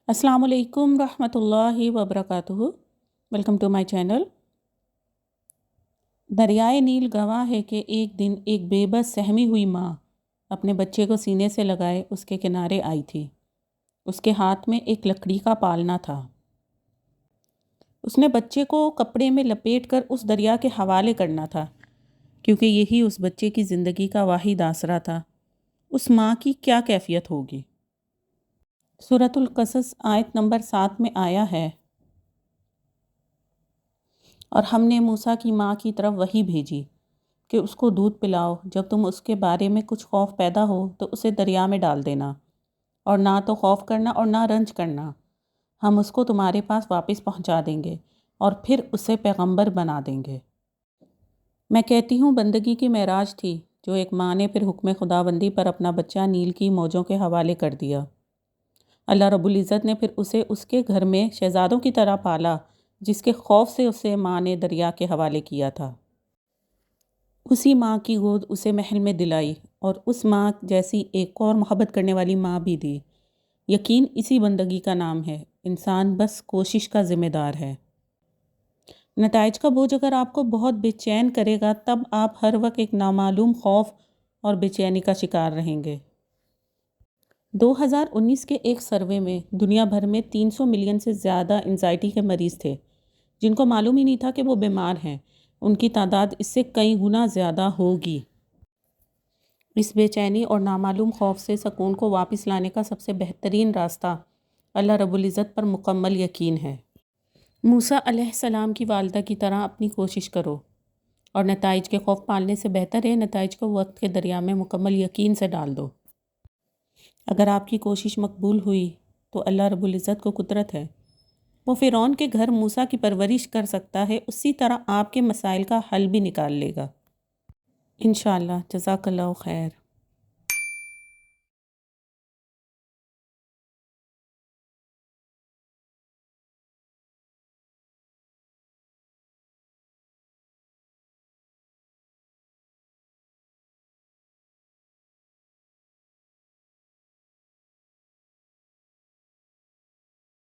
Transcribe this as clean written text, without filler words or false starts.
السلام علیکم ورحمۃ اللہ وبرکاتہ۔ Welcome to my channel. دریائے نیل گواہ ہے کہ ایک دن ایک بے بس سہمی ہوئی ماں اپنے بچے کو سینے سے لگائے اس کے کنارے آئی تھی۔ اس کے ہاتھ میں ایک لکڑی کا پالنا تھا۔ اس نے بچے کو کپڑے میں لپیٹ کر اس دریا کے حوالے کرنا تھا، کیونکہ یہی اس بچے کی زندگی کا واحد آسرا تھا۔ اس ماں کی کیا کیفیت ہوگی؟ سورۃ القصص آیت نمبر 7 میں آیا ہے، اور ہم نے موسیٰ کی ماں کی طرف وحی بھیجی کہ اس کو دودھ پلاؤ، جب تم اس کے بارے میں کچھ خوف پیدا ہو تو اسے دریا میں ڈال دینا، اور نہ تو خوف کرنا اور نہ رنج کرنا، ہم اس کو تمہارے پاس واپس پہنچا دیں گے اور پھر اسے پیغمبر بنا دیں گے۔ میں کہتی ہوں بندگی کی معراج تھی جو ایک ماں نے پھر حکم خداوندی پر اپنا بچہ نیل کی موجوں کے حوالے کر دیا۔ اللہ رب العزت نے پھر اسے اس کے گھر میں شہزادوں کی طرح پالا، جس کے خوف سے اسے ماں نے دریا کے حوالے کیا تھا۔ اسی ماں کی گود اسے محل میں دلائی، اور اس ماں جیسی ایک اور محبت کرنے والی ماں بھی دی۔ یقین اسی بندگی کا نام ہے۔ انسان بس کوشش کا ذمہ دار ہے۔ نتائج کا بوجھ اگر آپ کو بہت بے چین کرے گا، تب آپ ہر وقت ایک نامعلوم خوف اور بے چینی کا شکار رہیں گے۔ 2019 کے ایک سروے میں دنیا بھر میں 300 ملین سے زیادہ انزائٹی کے مریض تھے، جن کو معلوم ہی نہیں تھا کہ وہ بیمار ہیں۔ ان کی تعداد اس سے کئی گنا زیادہ ہوگی۔ اس بے چینی اور نامعلوم خوف سے سکون کو واپس لانے کا سب سے بہترین راستہ اللہ رب العزت پر مکمل یقین ہے۔ موسیٰ علیہ السلام کی والدہ کی طرح اپنی کوشش کرو، اور نتائج کے خوف پالنے سے بہتر ہے نتائج کو وقت کے دریا میں مکمل یقین سے ڈال دو۔ اگر آپ کی کوشش مقبول ہوئی تو اللہ رب العزت کو قدرت ہے۔ وہ فرعون کے گھر موسیٰ کی پرورش کر سکتا ہے، اسی طرح آپ کے مسائل کا حل بھی نکال لے گا۔ انشاءاللہ۔ جزاک اللہ خیر۔